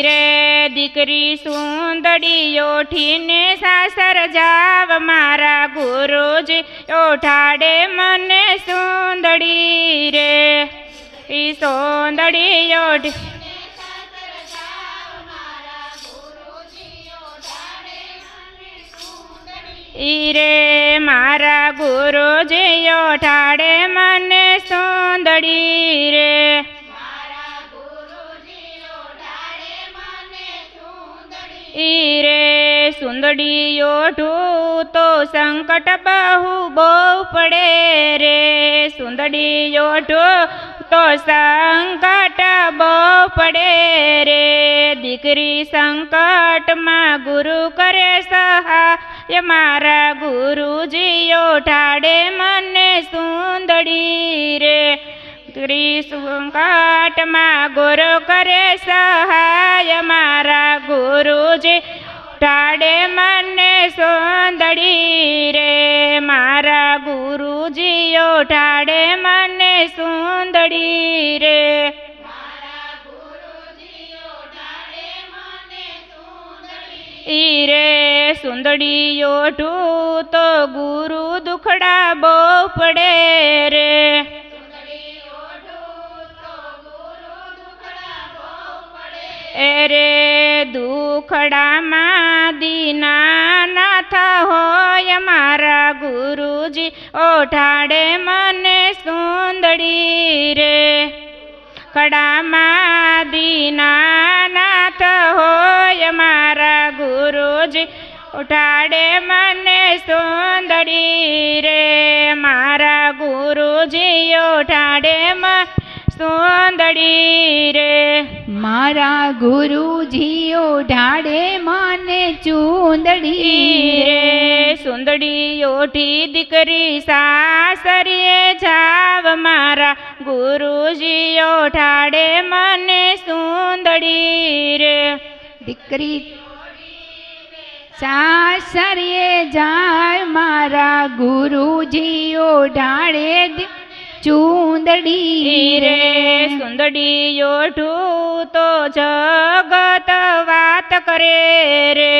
રે દીકરી સુંદડી ઓઠીને સાસર જાવ મારા ગુરુજી ઓઠાડે મને સુંદડી રે ઈ સુંદડી ઓઠી રે મારા ગુરુજી ઓઠાડે મને સુંદડી રે રે સુંદડી ઓઠું તો સંકટ બહુ બહુ પડે રે સુંદડી ઓઠું તો સંકટ બહુ પડે રે દીકરી સંકટમાં ગુરુ કરે સહાય મારા ગુરુજી ઓઠાડે મને સુંદડી રે દીકરી સંકટમાં ગુરુ કરે સહાય મારા ગુરુજી ઓઠાડે મને સુંદડી રે મારા ગુરુજી ઓઠાડે મને સુંદડી રે રે સુંદડી ઓઠું તો ગુરુ દુખડા બહુ પડે રે રે દુખડામાં દીનાનાથ હોય મારા ગુરુજી ઓઠાડે મને સુંદડી રે ખડામાં દીનાનાથ હોય મારા ગુરુજી ઓઠાડે મને સુંદડી રે મારા ગુરુજી ઓઠાડે મને સુંદડી રે મારા ગુરુજી ઓઠાડે મને ચૂંદડી રે સુંદડી ઓઠી દીકરી સાસરીએ જાવ મારા ગુરુજી ઓઠાડે મને સુંદડી રે દીકરી સાસરીએ જાય મારા ગુરુજી ઓઠાડે ચૂંદડી રે સુંદડી ઓઠું તો જગત વાત કરે રે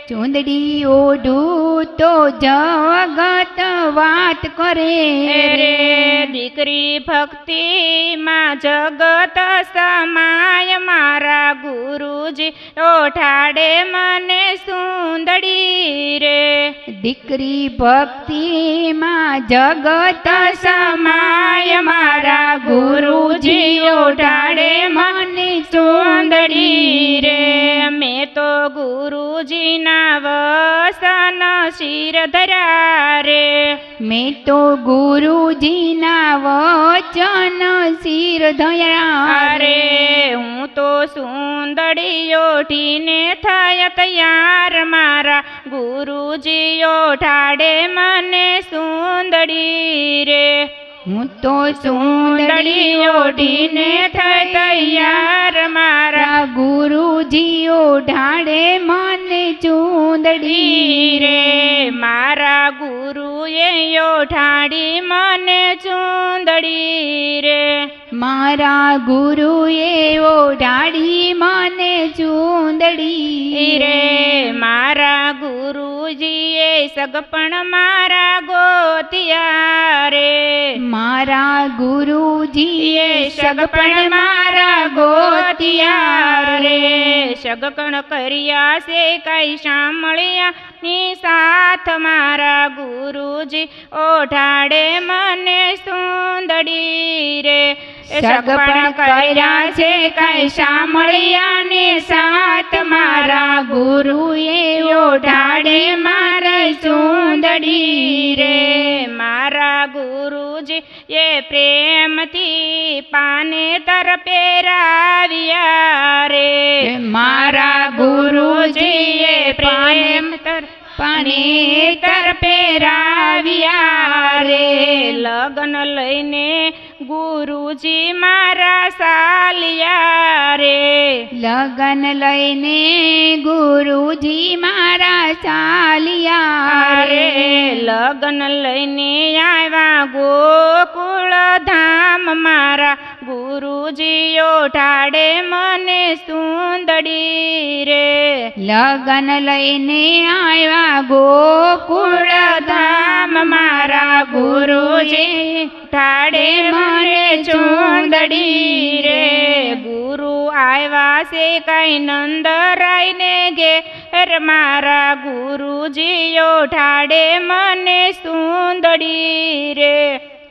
ચૂંદડી ઓઢું તો જગત વાત કરે રે દીકરી ભક્તિમાં જગત સમાય મારા ગુરુજી ઓઠાડે મને સુંદડી રે દીકરી ભક્તિમાં જગત સમાય મારા ગુરુજી ઓઠાડે મને સુંદડી રે મેં તો ગુરુજીના વસન શિર ધર્યા રે મેં તો ગુરુજીના વચન શિર ધર્યા રે હું તો સુંદડી ઓઠીને થાય તૈયાર મારા ગુરુજી ઓઠાડે મને સુંદડી રે હું તો સુંદડી ઓઢીને થઈ તૈયાર મારા ગુરુજી ઓઢાડે મને ચૂંદડી રે મારા ગુરુએ ઓઠાડી મને ચૂંદડી રે મારા ગુરુએ ઓઢાડી મને ચૂંદડી રે મારા ગુરુજીએ સગપણ મારા ગોતિયા રે મારા ગુરુજીએ સગપણ મારા ગોતિયા રે સગપણ કર્યા છે કઈ સાંભળ્યા ની સાથ મારા ગુરુજી ઓઠાડે મને સુંદડી રે સગપણ કર્યા છે કઈ સાંભળ્યા ને સાથ મારા ગુરુએ ઓઢાડે મારે સુંદડી રે મારા ગુરુજી એ પ્રેમથી પાને તર પહેરાવ્યા રે મારા ગુરુજી એ પ્રેમ તર પાને તર પહેરાવ્યા રે લગન લઈને ગુરુજી મારા સાલિયા રે લગન લઈને ગુરુજી મારા ચાલિયા રે લગન લઈને આવ્યા ગોકુળ ધામ મારા ગુરુજી ઓઢાડે મને સુંદડી રે લગન લઈને આવ્યા ગોકુળ ધામ મારા ગુરુજી ઠાડે મને ચુંદડી રે ગુરુ આવ્યા છે કઈ નંદરાયને ઘેર મારા ગુરુજી ઓઢાડે મને સુંદડી રે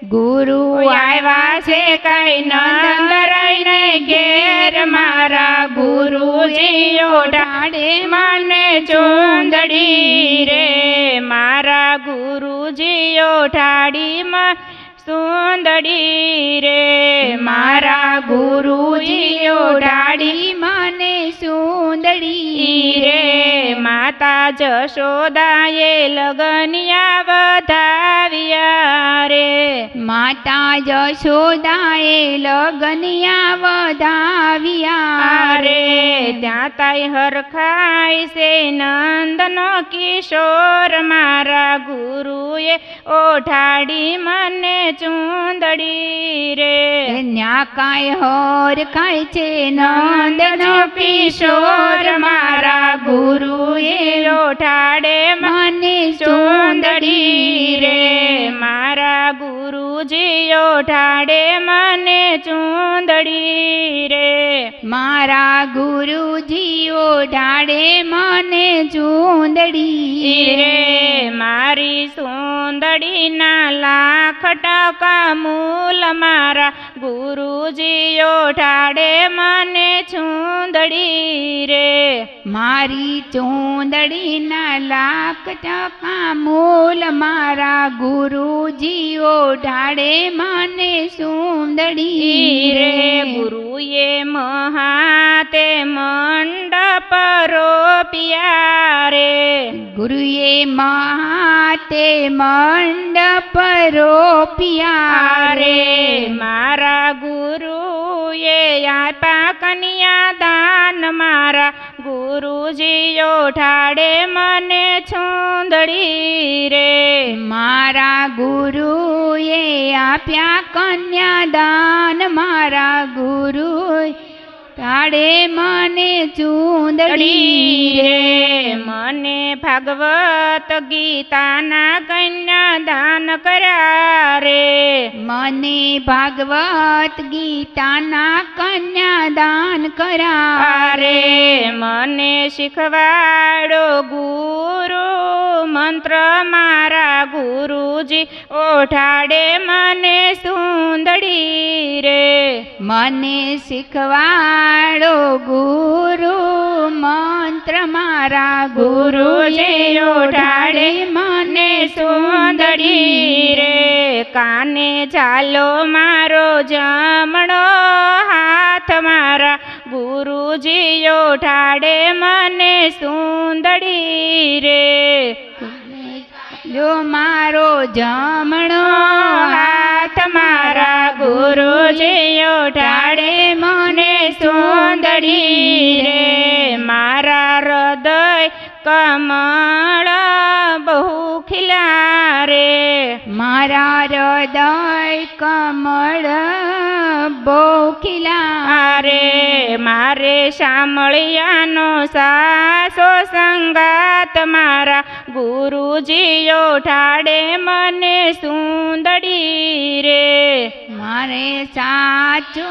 ગુરુ આવ્યા છે કઈ નંદરાયને ઘેર મારા ગુરુજી ઓઢાડે મને ચુંદડી રે મારા ગુરુજી ઓઢાડી માં સુંદડી રે મારા ગુરુજી ઓઢાડી મને સુંદડી રે માતા જશોદાએ લગનિયા વધાવ્યા રે માતા જશોદાએ લગનિયા વધાવ્યા રે ત્યાં તાઈ હરખાય છે નંદનો કિશોર મારા ગુરુએ ઓઢાડી મને ચુંદડી રે ન્યા કાય હર ખાય છે નંદનો કિશોર મારા ગુરુએ ઓઢાડે મને ચુંદડી રે મારા ગુરુજી ઓઢાડે મને ચુંદડી રે મારા ગુરુજી ઓઢાડે મને ચુંદડી રે મારી સુંદડીના લાખ ટકા મૂલ મારા ગુરુજી ઓઢાડે મને ચુંદડી રે મારી ચુંદડીના લાખ ટકા મૂલ મારા ગુરુજી ઓઢાડે મને સુંદડી રે ગુરુએ મહાતે મંડપ રોપ્યા રે ગુરુએ મહાતે મંડપ રોપ્યા રે મારા ગુરુએ આપ્યા કન્યા દાન મારા ગુરુજી ઓઢાડે મને ચુંદડી રે મારા ગુરુએ આપ્યા કન્યાદાન મારા ગુરુ ટાળે મને ચુંદડી રે મને ભાગવત ગીતાના કન્યાદાન કર્યા રે મને ભાગવત ગીતાના કન્યાદાન કરા રે મને શીખવાડો ગુરુ મંત્ર મારા ગુરુજી ઓઢાડે મને સુંદડી રે મને શીખવાડો ગુરુ મંત્ર મારા ગુરુજી ઓઢાડે મને સુંદડી રે કાને ચાલો મારો જમણો હાથ મારા ગુરુજી ઓઢાડે મને સુંદડી રે જો મારો જમણો હાથ મારા ગુરુજી ઓઢાડે મને સુંદડી રે મારા હૃદય કમળ બહુ ખીલા રે મારા હૃદય કમળ બહુ ખીલા રે મારે શામળિયાનો સાસો સંગાત મારા ગુરુજી ઓઢાડે મને સુંદડી રે મારે સાચો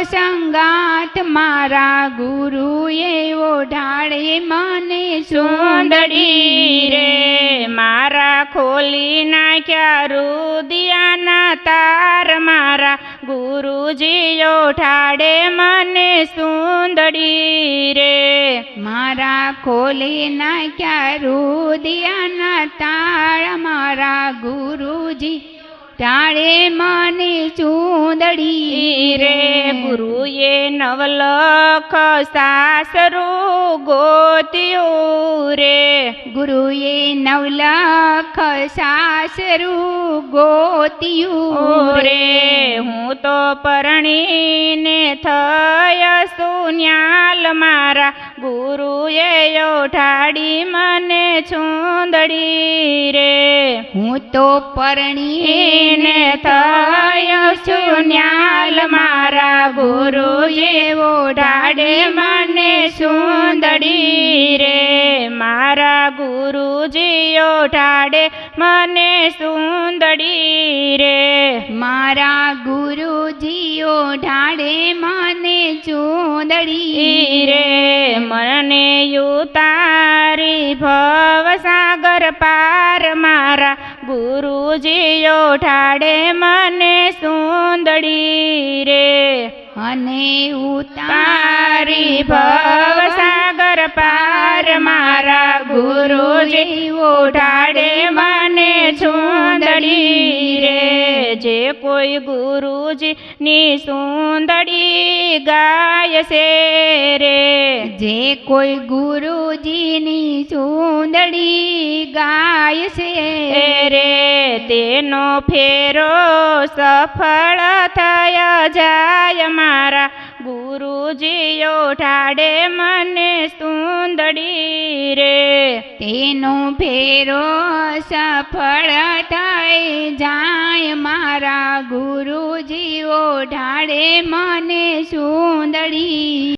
સંગાત મારા ગુરુએ ઓઢાડે મને સુંદડી રે મારા ખોલી નાખ્યા રુદિયાના તાર મારા ગુરુજી ઓઢાડે મને સુંદડી રે મારા ખોલી નાખ્યા રુદિયાના તાળ મારા ગુરુજી ટાળે મને ચુંદડી રે ગુરુએ નવલખ સાસરું ગોત્યું રે ગુરુએ નવલખ સાસરું ગોત્યું રે હું તો પરણીને થય સુન્યાલ મારા ગુરુએ ઓઢાડી મને ચૂંદડી રે હું તો પરણીને એને થયો છું ન્યાલ મારા ગુરુજી ઓઢાડે મને સુંદડી રે મારા ગુરુજી ઓઢાડે મને સુંદડી રે મારા ગુરુજી ઓઢાડે મને ચૂંદડી રે મને ઉતારી ભવસાગર પાર મારા ગુરુજી ઓઢાડે મને સુંદડી રે અને તારી ભવસાગર પાર મારા ગુરુજી ઓઢાડે મને સુંદડી રે જે કોઈ ગુરુજી ની સુંદડી ગાય છે રે જે કોઈ ગુરુજીની સુંદડી ગાય છે રે તેનો ફેરો સફળ થયા જાય મારા ગુરુજી ઓઢાડે મને સુંદડી રે તેનો ફેરો સફળ થઈ જાય મારા ગુરુજી ઓઢાડે મને સુંદડી